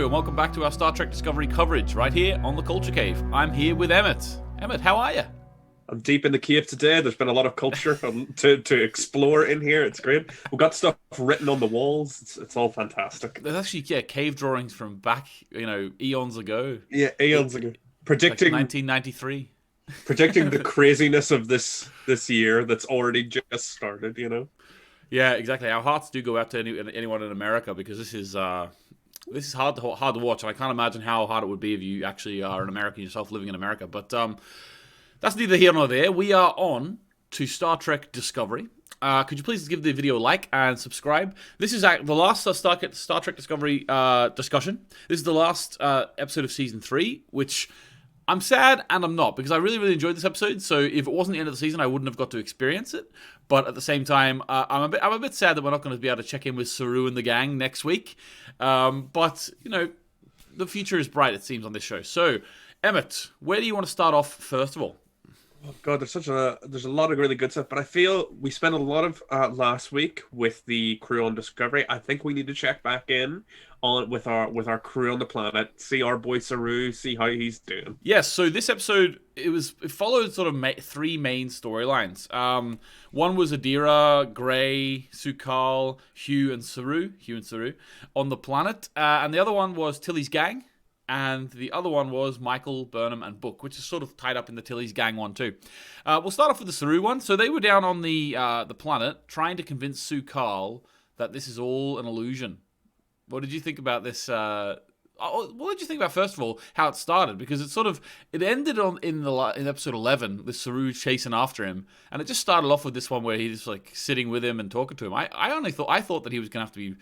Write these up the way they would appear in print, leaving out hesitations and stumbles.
Hello, and welcome back to our Star Trek Discovery coverage right here on the Culture Cave. I'm here with Emmett. Emmett, how are you? I'm deep in the cave today. There's been a lot of culture to explore in here. It's great. We've got stuff written on the walls. It's all fantastic. There's actually cave drawings from back, eons ago. Yeah, aeons ago. Like Predicting 1993. predicting the craziness of this year that's already just started. Yeah, exactly. Our hearts do go out to anyone in America because this is hard to watch, and I can't imagine how hard it would be if you actually are an American yourself living in America. But that's neither here nor there. We are on to Star Trek Discovery. Could you please give the video a like and subscribe? This is the last Star Trek Discovery discussion. This is the last episode of Season 3, which I'm sad and I'm not, because I really, really enjoyed this episode. So if it wasn't the end of the season, I wouldn't have got to experience it. But at the same time, I'm a bit sad that we're not going to be able to check in with Saru and the gang next week. But, the future is bright, it seems, on this show. So, Emmett, where do you want to start off first of all? Oh God, there's a lot of really good stuff, but I feel we spent a lot of last week with the crew on Discovery. I think we need to check back in on with our crew on the planet, see our boy Saru, see how he's doing. Yes, so this episode it followed sort of three main storylines. One was Adira, Gray, Su'Kal, Hugh and Saru on the planet, and the other one was Tilly's gang. And the other one was Michael, Burnham, and Book, which is sort of tied up in the Tilly's gang one too. We'll start off with the Saru one. So they were down on the planet trying to convince Su'Kal that this is all an illusion. What did you think about this? What did you think about, first of all, how it started? Because it ended in episode 11 with Saru chasing after him, and it just started off with this one where he's like sitting with him and talking to him. I thought that he was going to have to be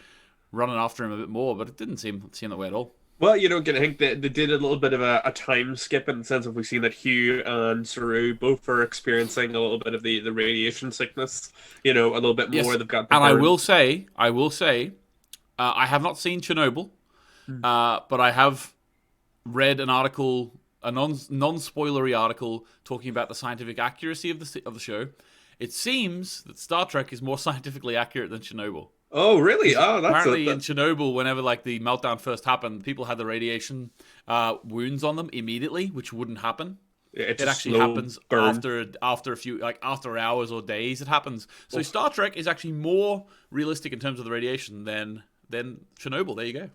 running after him a bit more, but it didn't seem that way at all. Well, I think they did a little bit of a time skip in the sense of we've seen that Hugh and Saru both are experiencing a little bit of the radiation sickness, a little bit more. Yes. They've got and I will say, I have not seen Chernobyl, but I have read an article, a non-spoilery article talking about the scientific accuracy of the show. It seems that Star Trek is more scientifically accurate than Chernobyl. Oh, really? Oh, that's apparently in Chernobyl, whenever the meltdown first happened, people had the radiation wounds on them immediately, which wouldn't happen. It actually happens after a few, after hours or days. It happens. So Star Trek is actually more realistic in terms of the radiation than Chernobyl. There you go.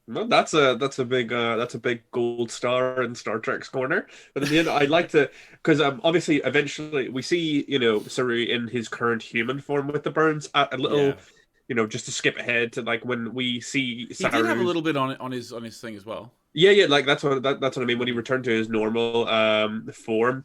No, that's a big gold star in Star Trek's corner. But in the end, I'd like to, because obviously eventually we see Saru in his current human form with the burns a little. Yeah. Just to skip ahead to when we see Saru. He did have a little bit on his thing as well. Yeah, that's what I mean. When he returned to his normal form,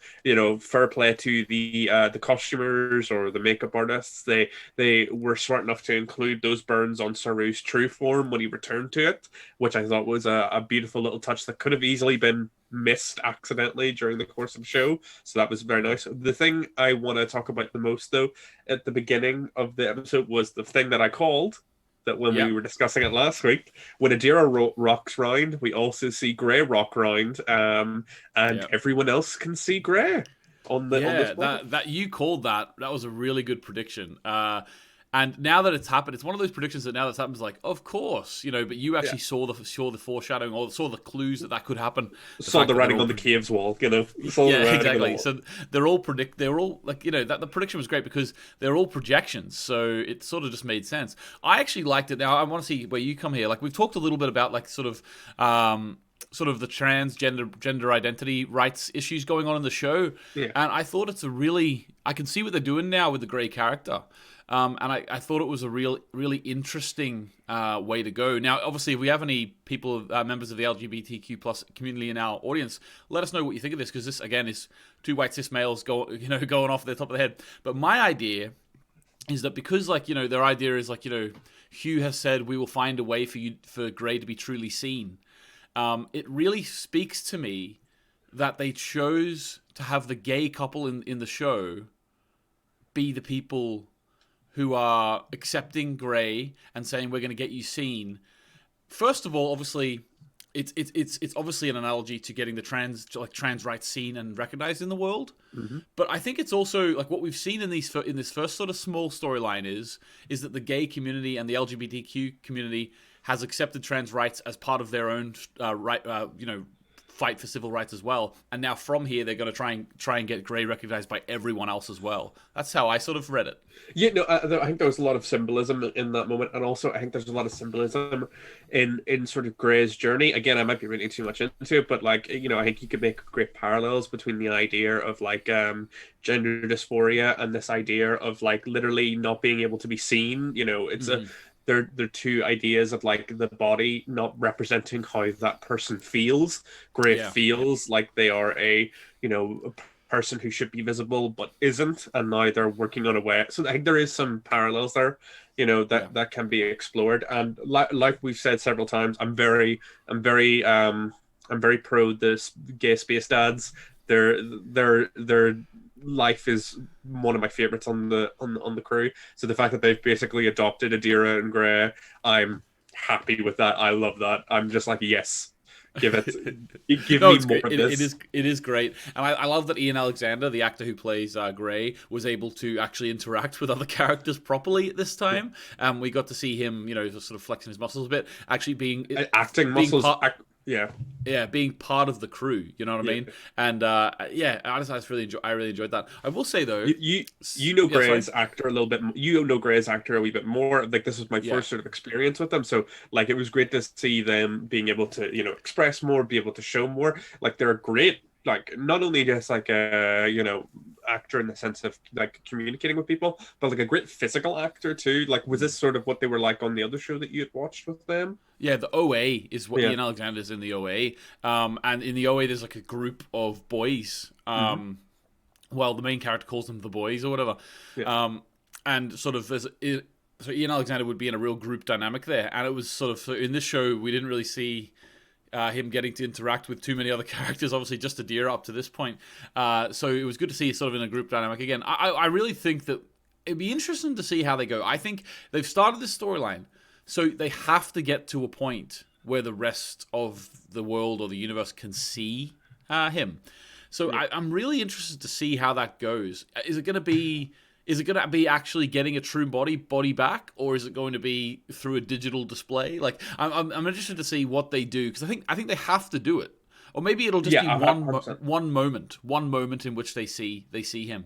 fair play to the costumers or the makeup artists. They were smart enough to include those burns on Saru's true form when he returned to it, which I thought was a beautiful little touch that could have easily been missed accidentally during the course of the show. So that was very nice. The thing I want to talk about the most, though, at the beginning of the episode was the thing that I called that when we were discussing it last week. When Adira rocks round, we also see Gray rock round, and everyone else can see Gray on the that you called that was a really good prediction. And now that it's happened, it's one of those predictions that now that's happened is like, of course, but you actually saw the foreshadowing or saw the clues that could happen. Saw the writing on the cave's wall, exactly. So they're all that the prediction was great because they're all projections. So it sort of just made sense. I actually liked it. Now I want to see where you come here. We've talked a little bit about sort of the transgender identity rights issues going on in the show. Yeah. And I thought I can see what they're doing now with the Grey character. And I thought it was a really interesting way to go. Now, obviously, if we have any people, members of the LGBTQ plus community in our audience, let us know what you think of this, because this, again, is two white cis males going off the top of the head. But my idea is that because, their idea is, Hugh has said, we will find a way for Grey to be truly seen. It really speaks to me that they chose to have the gay couple in the show be the people who are accepting Grey and saying we're going to get you seen. First of all, obviously, it's obviously an analogy to getting the trans rights seen and recognized in the world. Mm-hmm. But I think it's also what we've seen in this first sort of small storyline is that the gay community and the LGBTQ community has accepted trans rights as part of their own fight for civil rights as well. And now from here, they're going to try and get Grey recognized by everyone else as well. That's how I sort of read it. Yeah, no, I think there was a lot of symbolism in that moment, and also I think there's a lot of symbolism in sort of Grey's journey. Again, I might be reading too much into it, but like I think you could make great parallels between the idea of like gender dysphoria and this idea of like literally not being able to be seen. It's a they're two ideas of like the body not representing how that person feels. Grey feels like they are a person who should be visible but isn't, and now they're working on a way. So I think there is some parallels there, that can be explored. And like we've said several times, I'm very pro this gay space dads. Their life is one of my favorites on the crew. So the fact that they've basically adopted Adira and Grey, I'm happy with that. I love that. I'm just like, yes. Give me more of this. It is great, and I love that Ian Alexander, the actor who plays Grey, was able to actually interact with other characters properly at this time. We got to see him, sort of flexing his muscles a bit, actually being being part of the crew. You know what I mean? And I really enjoyed that. I will say though, Grey's actor a little bit. Grey's actor a wee bit more. Like this was my first sort of experience with them, so like it was great to see them being able to express more, be able to show more. Like they're great. Like not only just like a actor in the sense of like communicating with people, but like a great physical actor too. Like was this sort of what they were like on the other show that you had watched with them? Yeah, the OA is what Ian Alexander is in the OA. And in the OA there's like a group of boys. Well, the main character calls them the boys or whatever. And sort of so Ian Alexander would be in a real group dynamic there. And it was sort of, so in this show we didn't really see him getting to interact with too many other characters, obviously just Adira up to this point. So it was good to see sort of in a group dynamic again. I really think that it'd be interesting to see how they go. I think they've started this storyline, so they have to get to a point where the rest of the world or the universe can see him. So I'm really interested to see how that goes. Is it going to be actually getting a true body back, or is it going to be through a digital display? Like, I'm interested to see what they do, because I think they have to do it, or maybe it'll just be one moment in which they see him.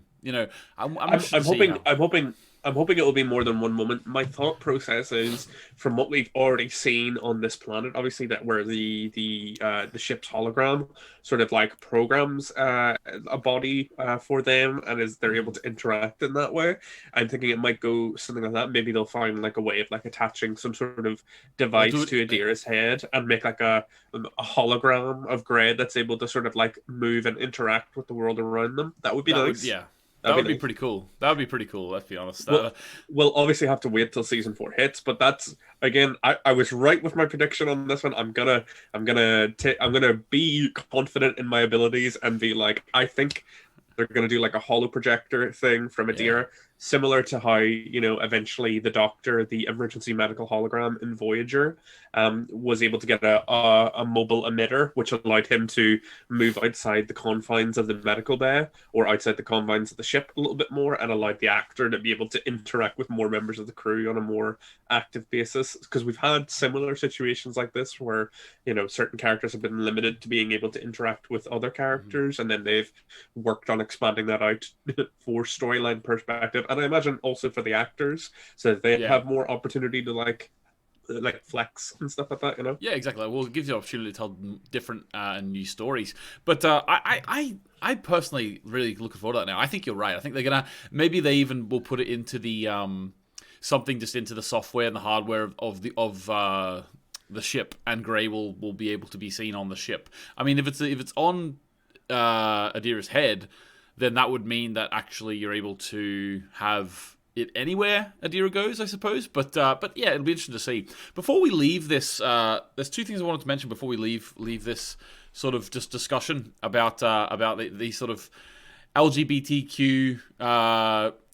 I'm hoping it will be more than one moment. My thought process is, from what we've already seen on this planet, obviously that where the ship's hologram sort of like programs a body for them, and they're able to interact in that way. I'm thinking it might go something like that. Maybe they'll find like a way of like attaching some sort of device to Adira's head and make like a hologram of Grey that's able to sort of like move and interact with the world around them. That would be nice. That would be pretty cool. That would be pretty cool, let's be honest. We'll obviously have to wait till season 4 hits, but that's, again, I was right with my prediction on this one. I'm gonna be confident in my abilities and be like, I think they're gonna do like a holo projector thing from Adira, similar to how eventually the Doctor, the emergency medical hologram in Voyager, was able to get a mobile emitter, which allowed him to move outside the confines of the medical bay or outside the confines of the ship a little bit more, and allowed the actor to be able to interact with more members of the crew on a more active basis. Because we've had similar situations like this where certain characters have been limited to being able to interact with other characters, and then they've worked on expanding that out for storyline perspective, and I imagine also for the actors, so that they have more opportunity to like flex and stuff like that. Yeah, exactly. Well, it gives you the opportunity to tell different and new stories. But I personally really looking forward to that now. I think you're right. I think they're gonna, maybe they even will put it into the something just into the software and the hardware of the ship, and Grey will be able to be seen on the ship. I mean, if it's on Adira's head, then that would mean that actually you're able to have it anywhere Adira goes, I suppose. But yeah, it'll be interesting to see. Before we leave this, there's two things I wanted to mention before we leave this sort of just discussion about the sort of LGBTQ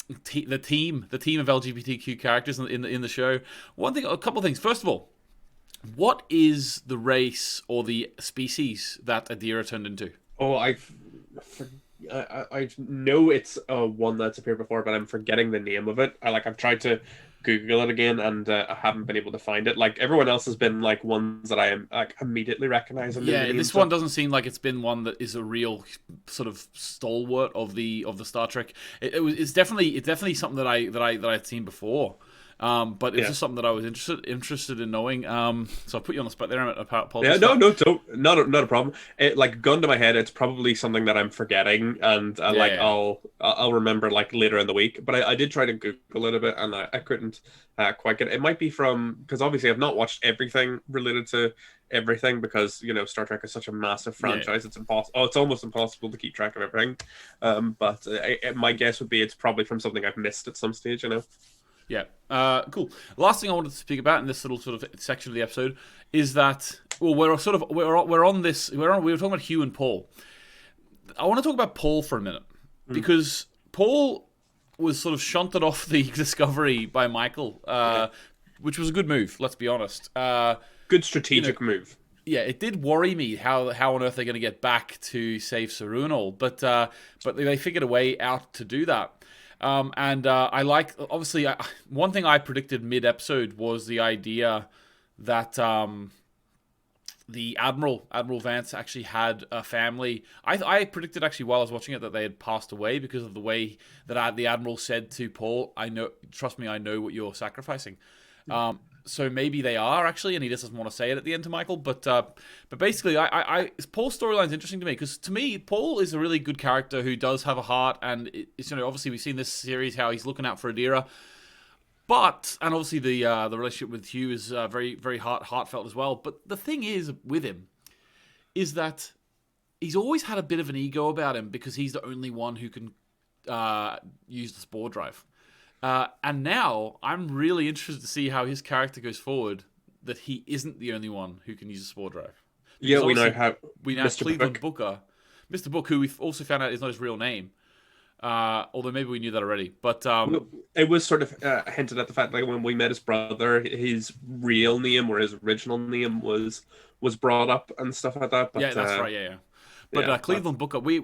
the team of LGBTQ characters in the show. A couple of things. First of all, what is the race or the species that Adira turned into? Oh, I know it's one that's appeared before, but I'm forgetting the name of it. I've tried to Google it again, and I haven't been able to find it. Like everyone else has been like ones that I am like immediately recognizing. Yeah, this one doesn't seem like it's been one that is a real sort of stalwart of the Star Trek. It's definitely something that I had seen before. But it's just something that I was interested in knowing. So I put you on the spot there. I apologize. Yeah, not a problem. Like gun to my head, it's probably something that I'm forgetting, and I'll remember like later in the week. But I did try to Google it a bit, and I couldn't quite get it. It might be from because obviously I've not watched everything related to everything because Star Trek is such a massive franchise. It's impossible. Oh, it's almost impossible to keep track of everything. But my guess would be it's probably from something I've missed at some stage. Yeah. Cool. The last thing I wanted to speak about in this little sort of section of the episode is that we were talking about Hugh and Paul. I want to talk about Paul for a minute because Paul was sort of shunted off the Discovery by Michael, which was a good move. Let's be honest. Good strategic move. Yeah, it did worry me how on earth they're going to get back to save Saru and all, but they figured a way out to do that. I like, obviously, one thing I predicted mid-episode was the idea that the Admiral Vance actually had a family. I predicted actually while I was watching it that they had passed away because of the way that the Admiral said to Paul, trust me, I know what you're sacrificing. So maybe they are actually, and he just doesn't want to say it at the end to Michael. But basically, Paul's storyline is interesting to me because to me, Paul is a really good character who does have a heart, and it's obviously we've seen this series how he's looking out for Adira. And obviously the relationship with Hugh is very very heartfelt as well. But the thing is with him is that he's always had a bit of an ego about him because he's the only one who can use the spore drive. And now I'm really interested to see how his character goes forward. That he isn't the only one who can use a spore drive. Because we know Mr. Cleveland Booker, Mr. Book, who we've also found out is not his real name. Although maybe we knew that already. But it was sort of hinted at the fact like when we met his brother, his real name or his original name was brought up and stuff like that. But, yeah, that's right. Yeah. But Cleveland Booker, we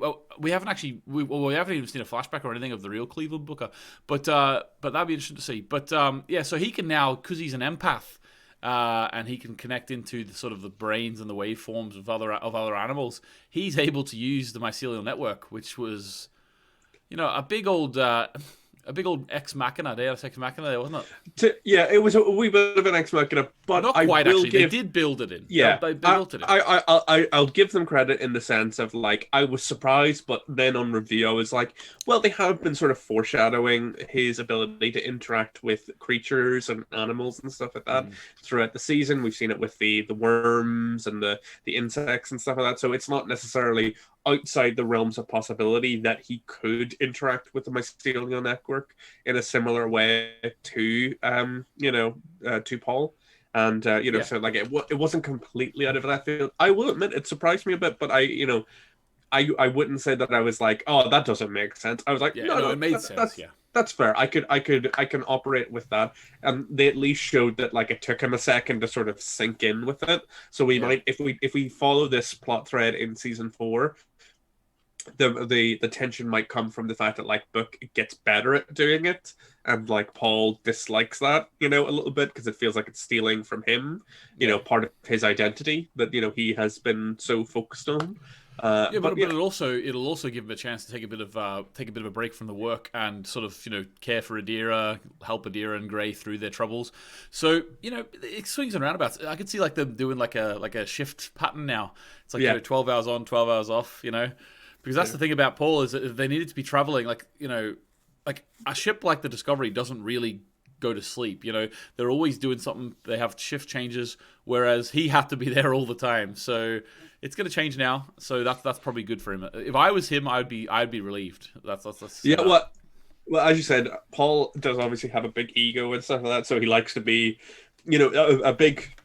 haven't actually we haven't even seen a flashback or anything of the real Cleveland Booker. But that'd be interesting to see. But so he can now, because he's an empath, and he can connect into the sort of the brains and the waveforms of other animals. He's able to use the mycelial network, which was a big old ex machina, Deus ex machina there, wasn't it? It was a wee bit of an ex machina, but not quite actually. They did build it in. Yeah, they built it in. I'll give them credit in the sense of like I was surprised, but then on review I was like, well, they have been sort of foreshadowing his ability to interact with creatures and animals and stuff like that throughout the season. We've seen it with the worms and the insects and stuff like that. So it's not necessarily outside the realms of possibility that he could interact with the mycelial network in a similar way to to Paul. And so like it wasn't completely out of that field. I will admit it surprised me a bit, but I wouldn't say that I was like, oh, that doesn't make sense. I was like, no, it made sense. That's fair. I can operate with that. And they at least showed that like it took him a second to sort of sink in with it. So we might, if we follow this plot thread in season 4, the tension might come from the fact that like Book gets better at doing it, and like Paul dislikes that a little bit because it feels like it's stealing from him, part of his identity that he has been so focused on. But it'll also give him a chance to take a bit of a break from the work and sort of care for Adira, help Adira and Gray through their troubles. So it swings and roundabouts. I could see like them doing like a shift pattern now. It's like 12 hours on, 12 hours off. Because that's the thing about Paul is that if they needed to be traveling, like a ship like the Discovery doesn't really go to sleep. They're always doing something. They have shift changes, whereas he had to be there all the time. So it's going to change now. So that's probably good for him. If I was him, I'd be relieved. That's well, as you said, Paul does obviously have a big ego and stuff like that. So he likes to be, a big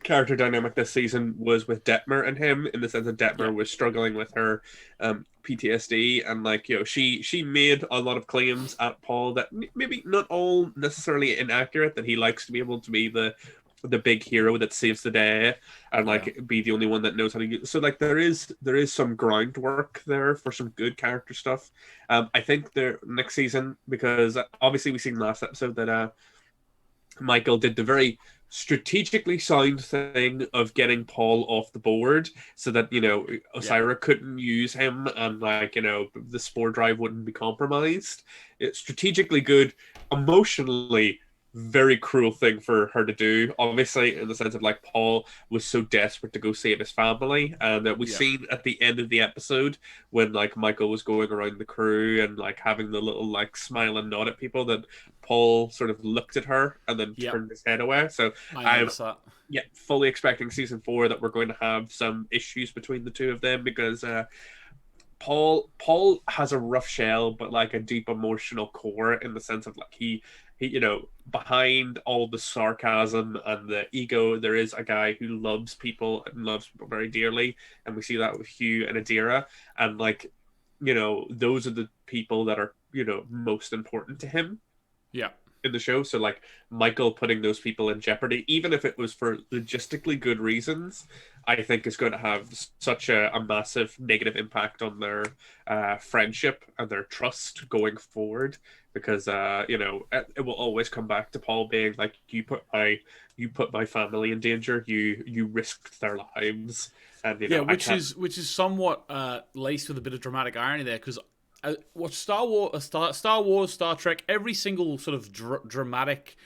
character dynamic this season was with Detmer and him, in the sense that Detmer was struggling with her PTSD, and like she made a lot of claims at Paul that maybe not all necessarily inaccurate, that he likes to be able to be the big hero that saves the day and be the only one that knows how to use. So like there is some groundwork there for some good character stuff. I think the next season, because obviously we seen last episode that Michael did the very strategically sound thing of getting Paul off the board so that, Yeah. Osira couldn't use him and, like, the spore drive wouldn't be compromised. It's strategically good, emotionally very cruel thing for her to do, obviously, in the sense of, like, Paul was so desperate to go save his family, and we Yeah. seen at the end of the episode when, like, Michael was going around the crew and, like, having the little, like, smile and nod at people, that Paul sort of looked at her and then Yeah. turned his head away. So I I'm, noticed that. yeah, fully expecting season 4 that we're going to have some issues between the two of them, because Paul has a rough shell, but, like, a deep emotional core, in the sense of, like, he behind all the sarcasm and the ego, there is a guy who loves people and loves people very dearly, and we see that with Hugh and Adira, and, like, those are the people that are, most important to him Yeah. in the show. So, like, Michael putting those people in jeopardy, even if it was for logistically good reasons, I think is going to have such a massive negative impact on their friendship and their trust going forward. Because it will always come back to Paul being like, you put my family in danger, you risked their lives, and Yeah, I which can't. is somewhat laced with a bit of dramatic irony there, because watch Star Wars, Star Wars, Star Trek, every single sort of dramatic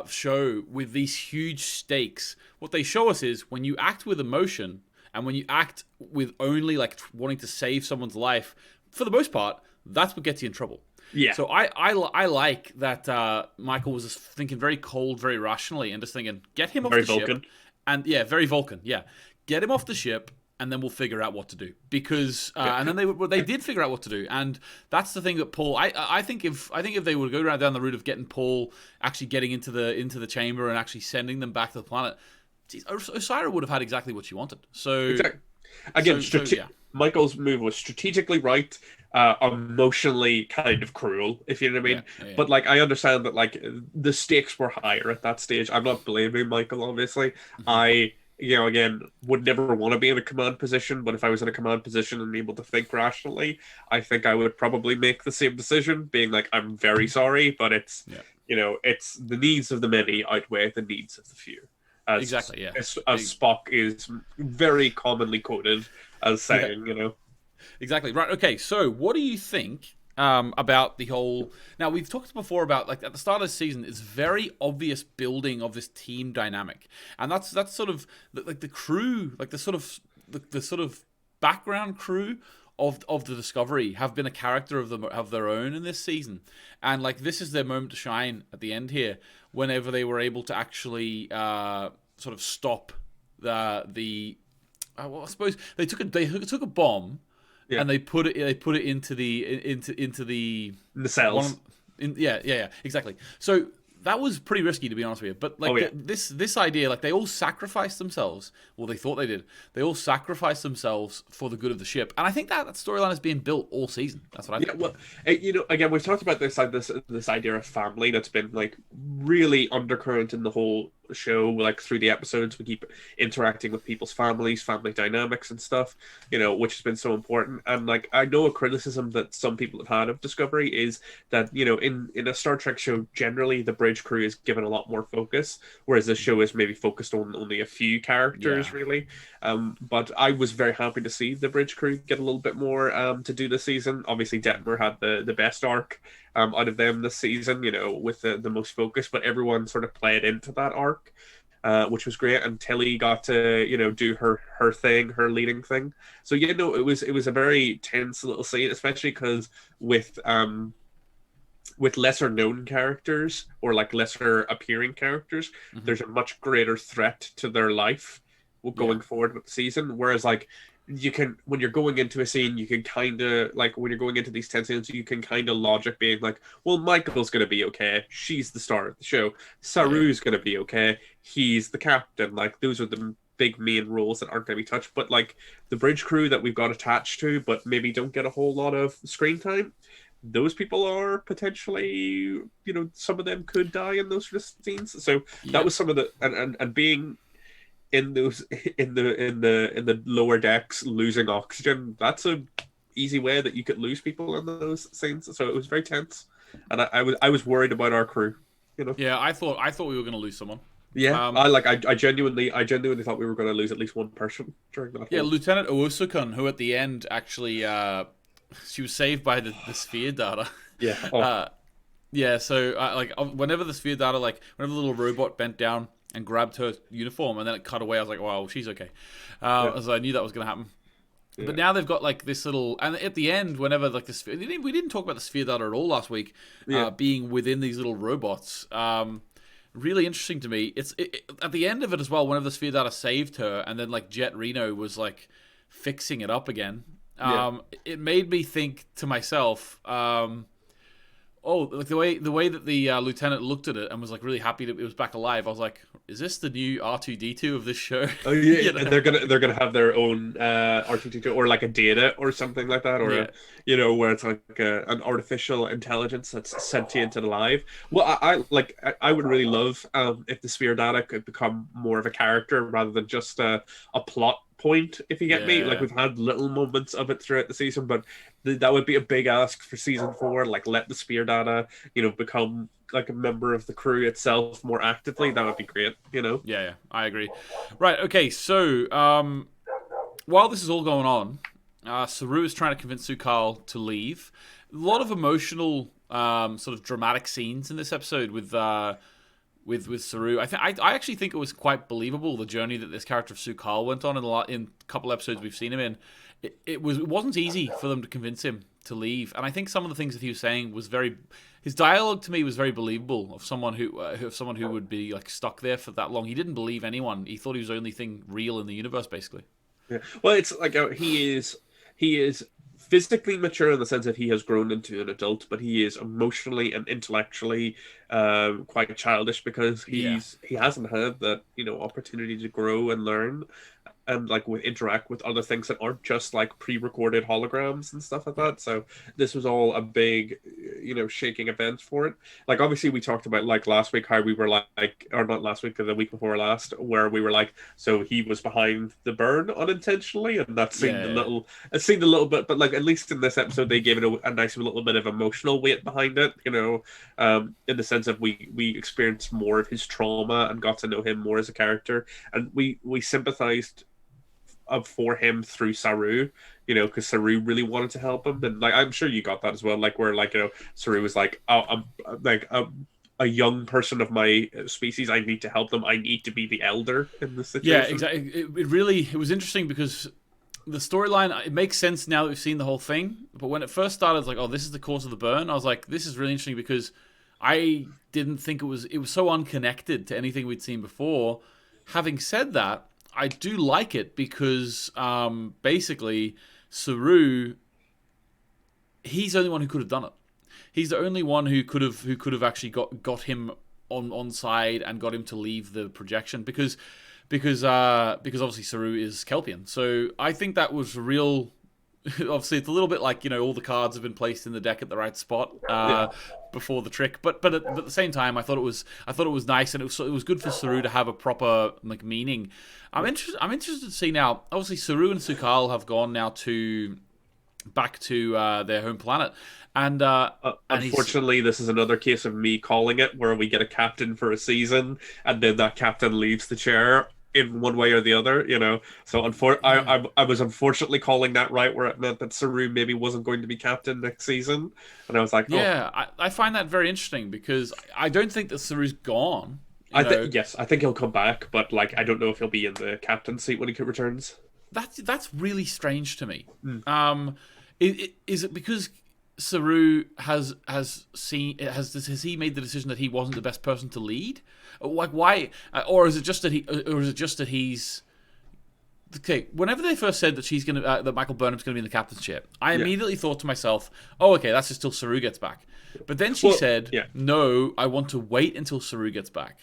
show with these huge stakes. What they show us is when you act with emotion and when you act with only like wanting to save someone's life, for the most part, that's what gets you in trouble. Yeah, So I like that Michael was just thinking very cold, very rationally, and just thinking, get him off very the ship, Vulcan. and yeah, very Vulcan, yeah, get him off the ship, and then we'll figure out what to do. Because Yeah, and then they did figure out what to do, and that's the thing that Paul. I think if they would go down the route of getting Paul actually getting into the chamber and actually sending them back to the planet, geez, Osira would have had exactly what she wanted. So exactly. Again, yeah, Michael's move was strategically right, emotionally kind of cruel, if you know what I yeah, mean. yeah, But, like, I understand that, like, the stakes were higher at that stage. I'm not blaming Michael, obviously. mm-hmm. I, again, would never want to be in a command position, but if I was in a command position and able to think rationally, I think I would probably make the same decision, being like, I'm very sorry, but it's, Yeah, it's the needs of the many outweigh the needs of the few. As, exactly, yeah. as Spock is very commonly quoted as Yeah, saying. exactly. Right. Okay. So, what do you think about the whole? Now, we've talked before about, like, at the start of the season, it's very obvious building of this team dynamic, and that's sort of like the crew, like the sort of background crew of the Discovery have been a character of their own in this season, and, like, this is their moment to shine at the end here, whenever they were able to actually sort of stop well, I suppose they took a bomb Yeah, and they put it into the the one cells. yeah, exactly. So that was pretty risky, to be honest with you. But, like, Oh yeah, this idea, like, they all sacrificed themselves. Well, they thought they did. They all sacrificed themselves for the good of the ship, and I think that storyline is being built all season. That's what I yeah. think. Well, again, we've talked about this, like, this idea of family that's been, like, really undercurrent in the whole show. Like, through the episodes, we keep interacting with people's families, family dynamics, and stuff. Which has been so important. And, like, I know a criticism that some people have had of Discovery is that, in a Star Trek show, generally the bridge crew is given a lot more focus, whereas this show is maybe focused on only a few characters, Yeah, really. But I was very happy to see the bridge crew get a little bit more to do this season. Obviously, Detmer had the best arc out of them this season, with the most focus, but everyone sort of played into that arc. Which was great, and Tilly got to do her thing, her leading thing. So it was a very tense little scene, especially because with lesser known characters, or, like, lesser appearing characters, hmm, there's a much greater threat to their life yeah, going forward with the season. Whereas, like, you can, when you're going into a scene, you can kind of, like, when you're going into these tense scenes, you can kind of logic being like, well, Michael's going to be okay. She's the star of the show. yeah, Saru's going to be okay. He's the captain. Like, those are the big main roles that aren't going to be touched. But, like, the bridge crew that we've got attached to, but maybe don't get a whole lot of screen time, those people are potentially, some of them could die in those sort of scenes. So that yeah, was some of the, and being in those, in the lower decks, losing oxygen, that's a easy way that you could lose people in those scenes. So it was very tense, and I was worried about our crew. Yeah, I thought we were going to lose someone. Yeah, Um, I genuinely thought we were going to lose at least one person during that yeah, whole. Lieutenant Owosukun, who at the end actually she was saved by the sphere data. Yeah. Oh, uh, yeah, so whenever the sphere data, like whenever the little robot bent down and grabbed her uniform and then it cut away, I was like, wow, she's okay. yeah, So I knew that was going to happen. yeah, But now they've got like this little, and at the end, whenever like the sphere, we didn't talk about the sphere data at all last week, yeah. being within these little robots. Really interesting to me. At the end of it as well. Whenever the sphere data saved her, and then like Jet Reno was like fixing it up again. Yeah. It made me think to myself, oh, like the way that the lieutenant looked at it and was like really happy that it was back alive. I was like, is this the new R2D2 of this show? Oh yeah, You know? and they're gonna have their own R2D2 or like a data or something like that, or Yeah. where it's like an artificial intelligence that's sentient and alive. Well, I would really love if the sphere data could become more of a character rather than just a plot point, if you get me. Like Yeah. we've had little moments of it throughout the season, but that would be a big ask for season 4. Like let the spear data, become like a member of the crew itself more actively. That would be great. Yeah, I agree. Right, okay, so while this is all going on, Saru is trying to convince Sukal to leave. A lot of emotional, sort of dramatic scenes in this episode with Saru. I actually think it was quite believable, the journey that this character of Sukal went on in a couple episodes we've seen him in. It wasn't easy for them to convince him to leave, and I think some of the things that he was saying was his dialogue to me was very believable of someone who would be like stuck there for that long. He didn't believe anyone. He thought he was the only thing real in the universe, basically. Yeah. Well, it's like he is physically mature in the sense that he has grown into an adult, but he is emotionally and intellectually quite childish because Yeah. he hasn't had that opportunity to grow and learn and like interact with other things that aren't just like pre-recorded holograms and stuff like that. So this was all a big shaking event for it. Like obviously we talked about like last week how we were like, or not last week, but the week before last, where we were like, so he was behind the burn unintentionally, and that seemed it seemed a little bit, but like at least in this episode they gave it a nice little bit of emotional weight behind it, in the sense of we experienced more of his trauma and got to know him more as a character, and we sympathized for him through Saru, because Saru really wanted to help him, and like I'm sure you got that as well. Like where like Saru was like, oh, I'm like a young person of my species. I need to help them. I need to be the elder in this situation. Yeah, exactly. It was interesting because the storyline, it makes sense now that we've seen the whole thing. But when it first started, it's like, oh, this is the cause of the burn. I was like, this is really interesting because I didn't think it was so unconnected to anything we'd seen before. Having said that, I do like it because basically Saru, he's the only one who could have done it. He's the only one who could have actually got him on side and got him to leave the projection because obviously Saru is Kelpian. So I think that was real. Obviously, it's a little bit like all the cards have been placed in the deck at the right spot before the trick. But at the same time, I thought it was nice, and it was good for Saru to have a proper like meaning. I'm interested to see now. Obviously, Saru and Sukal have gone now back to their home planet, and unfortunately, this is another case of me calling it, where we get a captain for a season, and then that captain leaves the chair in one way or the other, So I was unfortunately calling that right, where it meant that Saru maybe wasn't going to be captain next season, and I was like, yeah, I find that very interesting because I don't think that Saru's gone. Yes, I think he'll come back, but like I don't know if he'll be in the captain seat when he returns. That's really strange to me. Is it because Saru has he made the decision that he wasn't the best person to lead? Like why? Or is it just that he's okay? Whenever they first said that that Michael Burnham's gonna be in the captain's chair, I immediately thought to myself, oh, okay, that's just till Saru gets back. But then she said, no, I want to wait until Saru gets back.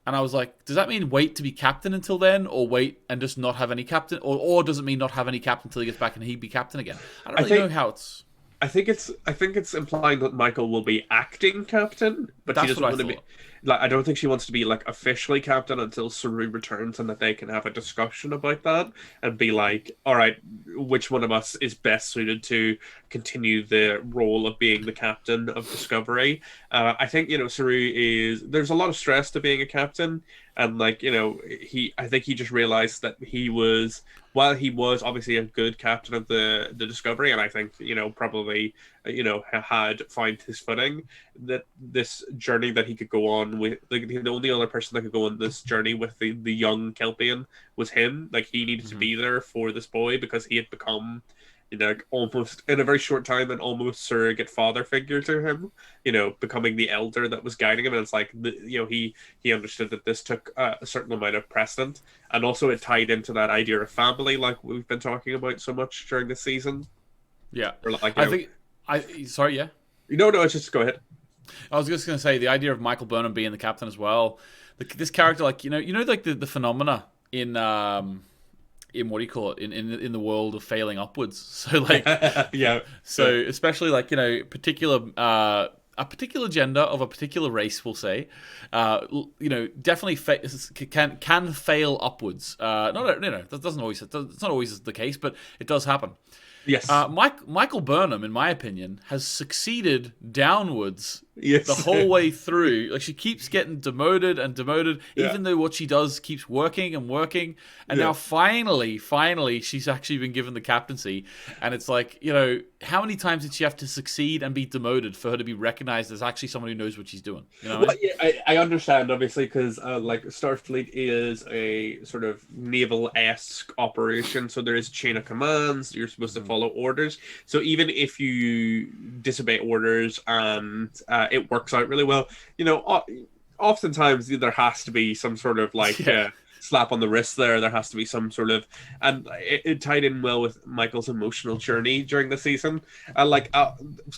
And I was like, does that mean wait to be captain until then, or wait and just not have any captain, or does it mean not have any captain until he gets back and he be captain again? I don't really know how it's. I think it's implying that Michael will be acting captain, but she That's doesn't what I want to be thought. like. I don't think she wants to be like officially captain until Saru returns, and that they can have a discussion about that and be like, all right, which one of us is best suited to continue the role of being the captain of Discovery. I think Saru is. There's a lot of stress to being a captain, and like I think he just realized that he was, while he was obviously a good captain of the Discovery, and I think probably had found his footing, that this journey that he could go on with, like, the only other person that could go on this journey with the young Kelpian was him. Like, he needed to Hmm. be there for this boy because he had become almost in a very short time an almost surrogate father figure to him, becoming the elder that was guiding him. And it's like, he understood that this took a certain amount of precedent, and also it tied into that idea of family, like we've been talking about so much during this season. Yeah, Or like, I think sorry, yeah. no, it's just go ahead. I was just gonna say the idea of Michael Burnham being the captain as well. This character, like like the phenomena in what do you call it, in the world of failing upwards. So like, Yeah. so especially like particular a particular gender of a particular race, we'll say, definitely can fail upwards. Not that doesn't always, it's not always the case, but it does happen. Yes. Michael Burnham, in my opinion, has succeeded downwards the Yes. whole way through. Like, she keeps getting demoted and demoted, Yeah. even though what she does keeps working and working. And Yeah. now finally, she's actually been given the captaincy. And it's like, how many times did she have to succeed and be demoted for her to be recognized as actually someone who knows what she's doing? You know what I Well, mean? yeah, I understand, obviously, because like Starfleet is a sort of naval-esque operation, so there is chain of commands. You're supposed to follow orders. So even if you disobey orders and it works out really well, oftentimes there has to be some sort of like Yeah. slap on the wrist there. There has to be some sort of, and it tied in well with Michael's emotional journey during the season. Like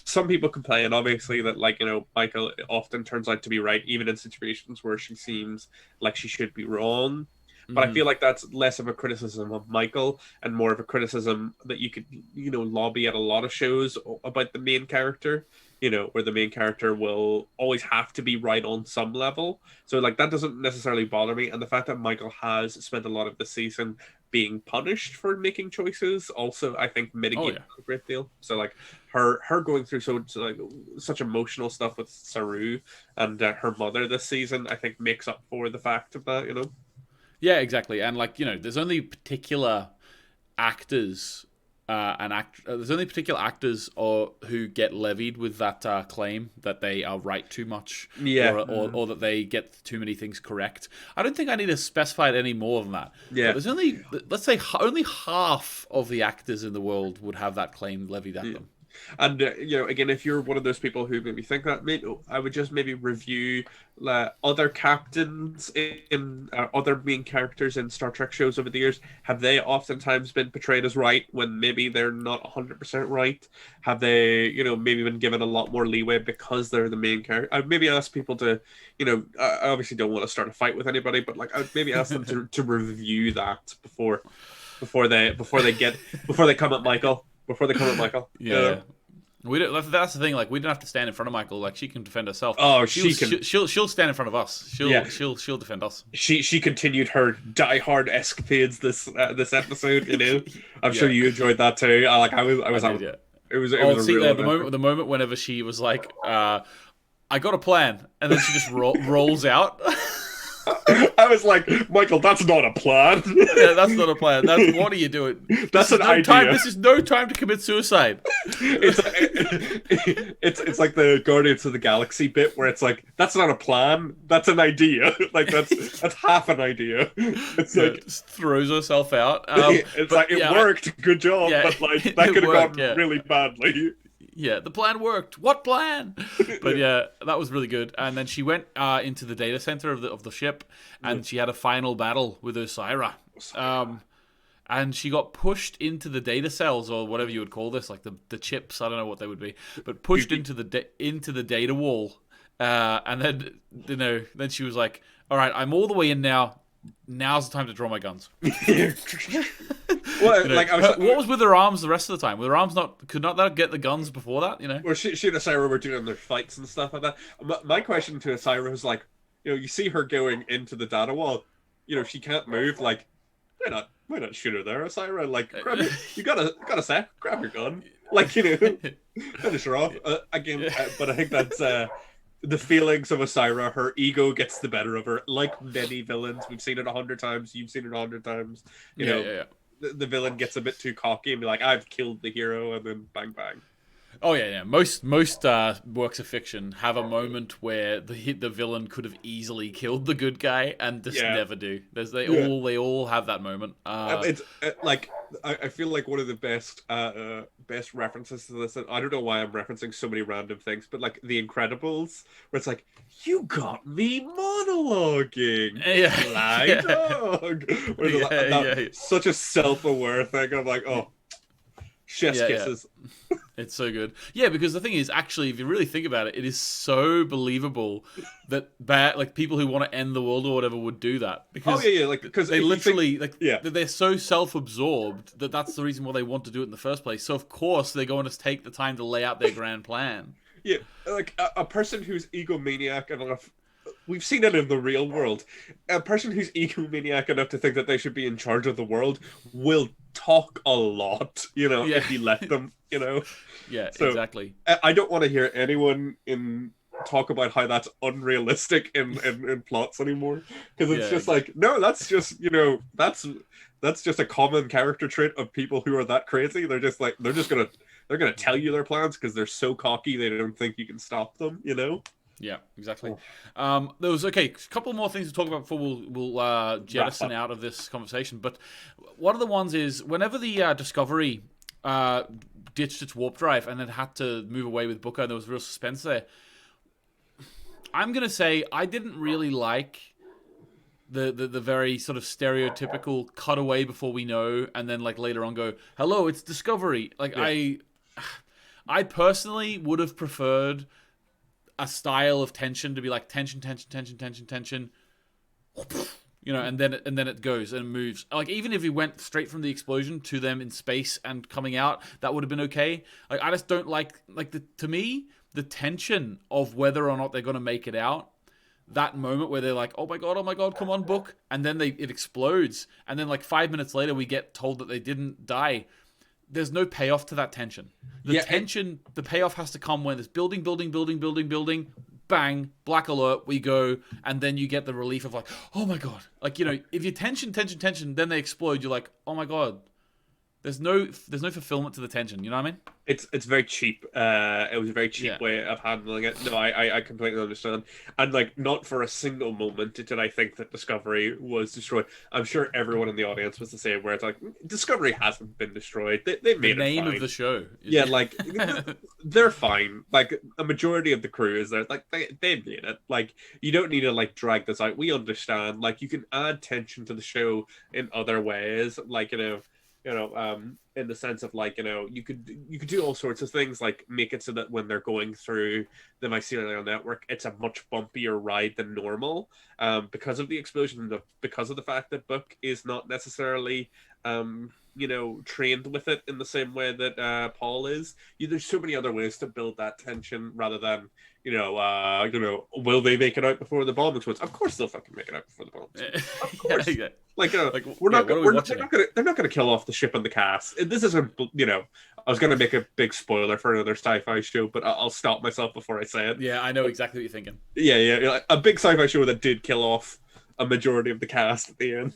some people complain, obviously, that like Michael often turns out to be right, even in situations where she seems like she should be wrong. But I Hmm. feel like that's less of a criticism of Michael and more of a criticism that you could, lobby at a lot of shows about the main character, where the main character will always have to be right on some level. So, like, that doesn't necessarily bother me. And the fact that Michael has spent a lot of the season being punished for making choices also, I think, Oh, mitigates yeah. a great deal. So, like, her going through like such emotional stuff with Saru and her mother this season, I think makes up for the fact of that. Yeah, exactly. And like, there's only particular actors there's only particular actors or who get levied with that claim that they are right too much, Yeah. or that they get too many things correct. I don't think I need to specify it any more than that. But Yeah. there's only, let's say, only half of the actors in the world would have that claim levied at Yeah. them. And again, if you're one of those people who maybe think that, I would just maybe review other captains in other main characters in Star Trek shows over the years. Have they oftentimes been portrayed as right when maybe they're not 100% right? Have they, maybe been given a lot more leeway because they're the main character? I'd maybe ask people to, I obviously don't want to start a fight with anybody, but like I'd maybe ask them to review that before they come at Michael. Before they come at Michael. Yeah. We don't, that's the thing. Like, we don't have to stand in front of Michael. Like, she can defend herself. Oh, she can. She'll stand in front of us. Yeah. She'll defend us. She continued her diehard escapades this episode. I'm sure Yeah. you enjoyed that too. I was I did, yeah. it Oh, was a see, real the moment whenever she was like, "I got a plan," and then she just rolls out. I was like, Michael, that's not a plan. Yeah, that's not a plan. That's, what are you doing? That's an idea. This is no time to commit suicide. It's like the Guardians of the Galaxy bit where it's like, that's not a plan, that's an idea. Like that's half an idea. It's like, just throws herself out. it's like it worked, good job, yeah, but like it that could have worked, gone yeah. really badly. Yeah, the plan worked. What plan? But yeah, that was really good. And then she went into the data center of the ship, and she had a final battle with Osira. And she got pushed into the data cells, or whatever you would call this, like the chips. I don't know what they would be, but pushed into the data wall. And then then she was like, "All right, I'm all the way in now. Now's the time to draw my guns." Well, You know, like I was, what was with her arms the rest of the time? Were her arms could not that get the guns before that? You know, or she and Asira were doing their fights and stuff like that. My question to Asira was like, you see her going into the data wall, she can't move. Like, why not shoot her there, Asira? Like, you got a sec, grab your gun, like finish her off again. But I think that's the feelings of Asira. Her ego gets the better of her, like many villains. We've seen it 100 times. You've seen it 100 times. Yeah. The villain gets a bit too cocky and be like, I've killed the hero, and then bang bang. Oh yeah. Most works of fiction have a moment where the villain could have easily killed the good guy and just never do. They all have that moment. It's like I feel like one of the best references to this. And I don't know why I'm referencing so many random things, but like The Incredibles, where it's like, you got me monologuing, dog. Such a self-aware thing. I'm like, oh, chef's kisses. Yeah. It's so good. Yeah, because the thing is, actually, if you really think about it, it is so believable that people who want to end the world or whatever would do that. Because because they literally they're so self-absorbed that that's the reason why they want to do it in the first place. So of course they're going to take the time to lay out their grand plan. Yeah, like a person who's egomaniac enough. We've seen it in the real world. A person who's egomaniac enough to think that they should be in charge of the world will talk a lot, if you let them, Yeah, so, exactly. I don't want to hear anyone talk about how that's unrealistic in plots anymore, because it's just like, no, that's just that's just a common character trait of people who are that crazy. They're gonna tell you their plans because they're so cocky they don't think you can stop them. Yeah, exactly. There was a couple more things to talk about before we'll jettison out of this conversation. But one of the ones is whenever the Discovery ditched its warp drive and it had to move away with Booker, and there was real suspense there. I'm gonna say I didn't really like the very sort of stereotypical cut away before we know, and then like later on go, hello, it's Discovery. Like I personally would have preferred a style of tension to be like tension, and then it goes and moves. Like even if we went straight from the explosion to them in space and coming out, that would have been okay. Like I just don't like to me the tension of whether or not they're going to make it out. That moment where they're like, oh my god, come on, Book, and then it explodes, and then like 5 minutes later we get told that they didn't die. There's no payoff to that tension. The payoff has to come when it's building, bang, black alert, we go, and then you get the relief of like, oh my god. Like, if you tension, then they explode, you're like, oh my god. There's no fulfillment to the tension, you know what I mean? It's very cheap. It was a very cheap way of handling it. No, I completely understand. And like, not for a single moment did I think that Discovery was destroyed. I'm sure everyone in the audience was the same, where it's like, Discovery hasn't been destroyed. They made the name it fine. of the show. Yeah, like they're fine. Like a majority of the crew is there. Like they made it. Like you don't need to like drag this out. We understand. Like you can add tension to the show in other ways. Like in the sense of like, you could do all sorts of things, like make it so that when they're going through the mycelial network, it's a much bumpier ride than normal, because of the explosion and because of the fact that Book is not necessarily trained with it in the same way that Paul is. There's so many other ways to build that tension rather than will they make it out before the bomb explodes? Of course they'll fucking make it out before the bomb explodes. Of course. They're not gonna kill off the ship and the cast. This isn't, I was gonna make a big spoiler for another sci-fi show, but I'll stop myself before I say it. Yeah, I know exactly what you're thinking. Yeah. A big sci-fi show that did kill off a majority of the cast at the end,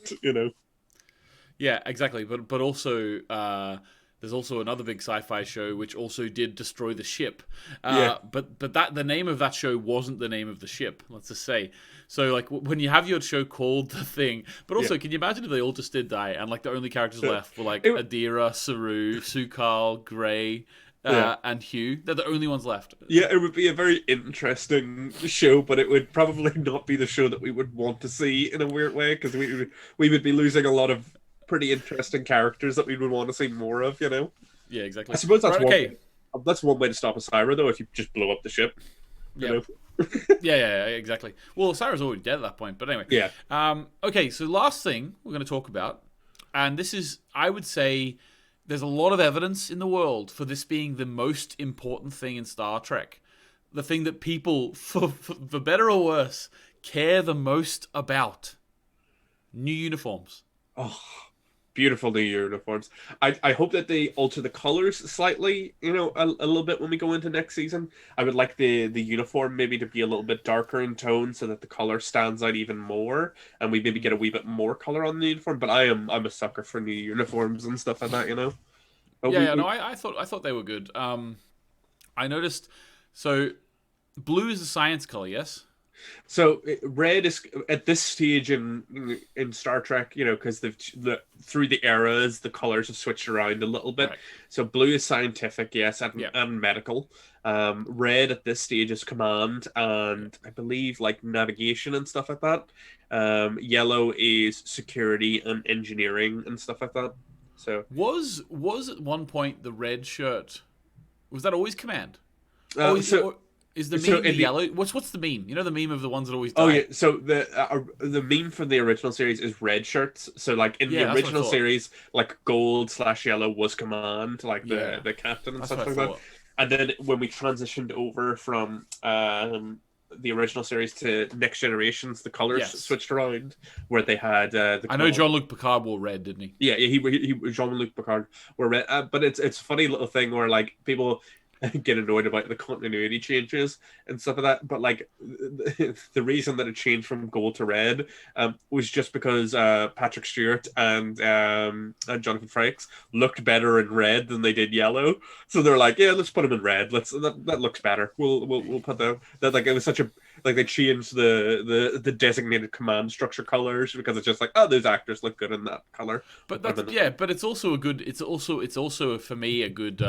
Yeah, exactly. But also, there's also another big sci-fi show which also did destroy the ship. But the name of that show wasn't the name of the ship. Let's just say. So like when you have your show called The Thing, but also can you imagine if they all just did die and like the only characters left were like Adira, Saru, Sukal, Gray. And Hugh, they're the only ones left. Yeah, it would be a very interesting show, but it would probably not be the show that we would want to see in a weird way, because we would be losing a lot of pretty interesting characters that we would want to see more of, Yeah, exactly. I suppose that's that's one way to stop a Syra, though, if you just blow up the ship. Yeah, exactly. Well, Syra's already dead at that point, but anyway. Yeah. Okay, so last thing we're going to talk about, And this is, I would say, there's a lot of evidence in the world for this being the most important thing in Star Trek. The thing that people, for better or worse, care the most about. New uniforms. Oh, beautiful new uniforms. I hope that they alter the colors slightly, a little bit when we go into next season. I would like the uniform maybe to be a little bit darker in tone so that the color stands out even more, and we maybe get a wee bit more color on the uniform. But I'm a sucker for new uniforms and stuff like that. But No, I thought they were good. I noticed. So, blue is a science color, yes. So red is at this stage in Star Trek, because through the eras the colors have switched around a little bit. Right. So blue is scientific, yes, and, Yeah. and medical. Red at this stage is command and I believe like navigation and stuff like that. Yellow is security and engineering and stuff like that. So Was at one point the red shirt? Was that always command? uh, Is, so is the so meme the in the yellow? What's the meme? You know the meme of the ones that always die. Oh yeah, so the meme for the original series is red shirts. So like in the Yeah, that's what I original thought. series, like gold/yellow was command, like Yeah, the captain and that's stuff what I like that. thought. And then when we transitioned over from the original series to Next Generations, the colors Yes, switched around where they had the I know command. Jean-Luc Picard wore red, didn't he? Yeah, he Jean-Luc Picard were red, but it's a funny little thing where like people get annoyed about the continuity changes and stuff like that. But like the reason that it changed from gold to red was just because Patrick Stewart and Jonathan Frakes looked better in red than they did yellow. So they're like, yeah, let's put them in red. That looks better. We'll put that like it was such a like they changed the designated command structure colors because it's just like, oh, those actors look good in that color. But but it's also a good. It's also for me a good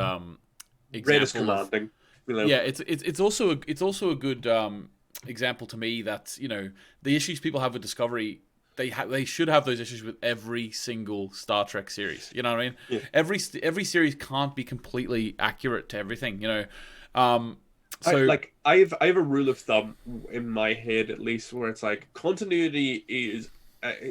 Red is example of. commanding. Yeah, it's also a good example to me that the issues people have with Discovery. They should have those issues with every single Star Trek series. You know what I mean? Yeah. Every series can't be completely accurate to everything. So I have a rule of thumb in my head at least where it's like continuity is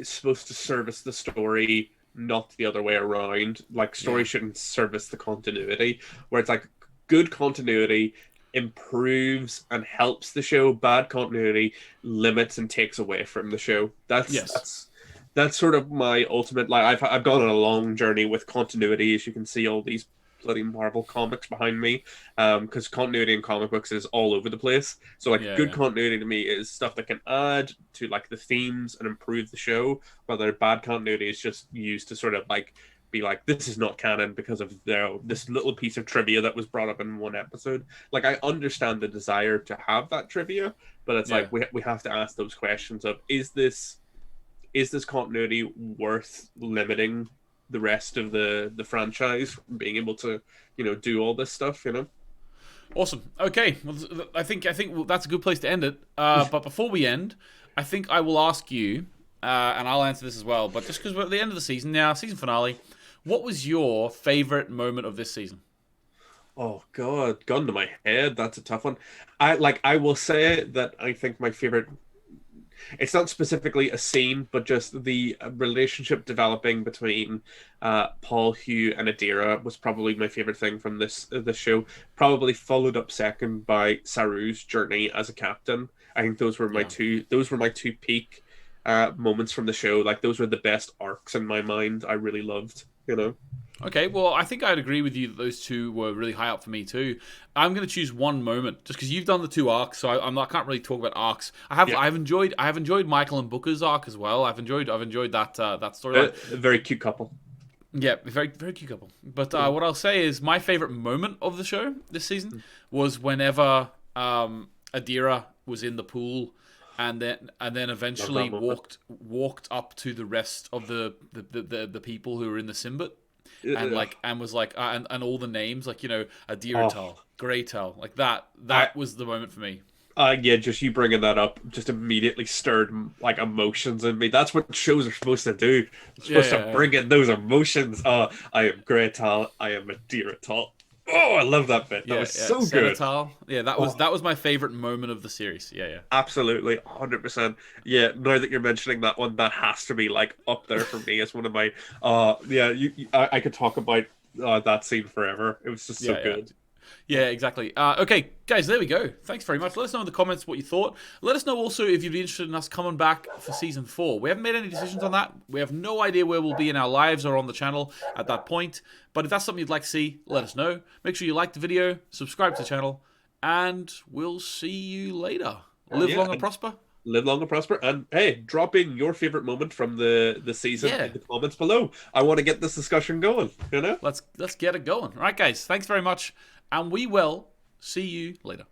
supposed to service the story, not the other way around. Like story Yeah. shouldn't service the continuity. Where it's like good continuity improves and helps the show. Bad continuity limits and takes away from the show. yes, That's sort of my ultimate. Like I've gone on a long journey with continuity, as you can see all these bloody Marvel comics behind me, because continuity in comic books is all over the place. So like yeah, good yeah. continuity to me is stuff that can add to like the themes and improve the show. Whether bad continuity is just used to sort of like be like, this is not canon because of this little piece of trivia that was brought up in one episode. Like I understand the desire to have that trivia, but it's Yeah. like we have to ask those questions of is this continuity worth limiting the rest of the franchise from being able to do all this stuff. Awesome. Okay. Well, I think that's a good place to end it. But before we end, I think I will ask you, and I'll answer this as well. But just because we're at the end of the season now, season finale, what was your favorite moment of this season? Oh god, gun to my head, that's a tough one. I will say that I think my favorite, it's not specifically a scene, but just the relationship developing between Paul, Hugh, and Adira was probably my favorite thing from this show. Probably followed up second by Saru's journey as a captain. I think those were my Yeah. two peak moments from the show. Like those were the best arcs in my mind. I really loved. Okay, well, I think I'd agree with you that those two were really high up for me too. I'm going to choose one moment just because you've done the two arcs, so I can't really talk about arcs. Yeah. I've enjoyed Michael and Booker's arc as well. I've enjoyed that storyline. A very cute couple. Yeah, very very cute couple. But what I'll say is my favorite moment of the show this season was whenever Adira was in the pool. And then eventually walked up to the rest of the people who were in the Symbiote and was like and all the names like Adiratal, Greytal, like that was the moment for me. Yeah, just you bringing that up just immediately stirred like emotions in me. That's what shows are supposed to do. They're supposed to bring in those emotions. I am Greytal. I am Adiratal. Oh, I love that bit. That Yeah, was yeah, so good. Senatal. Yeah, that was my favorite moment of the series. Yeah, yeah. Absolutely, 100%. Yeah, now that you're mentioning that one, that has to be like up there for me as one of my yeah, I could talk about that scene forever. It was just so Yeah, yeah. good. Yeah, exactly. Okay, guys, there we go. Thanks very much. Let us know in the comments what you thought. Let us know also if you'd be interested in us coming back for season 4. We haven't made any decisions on that. We have no idea where we'll be in our lives or on the channel at that point. But if that's something you'd like to see, let us know. Make sure you like the video, subscribe to the channel, and we'll see you later. Live Yeah, long and and prosper. live long and prosper. And hey, drop in your favorite moment from the season Yeah, in the comments below. I want to get this discussion going, you know? let's get it going. All right, guys. Thanks very much, and we will see you later.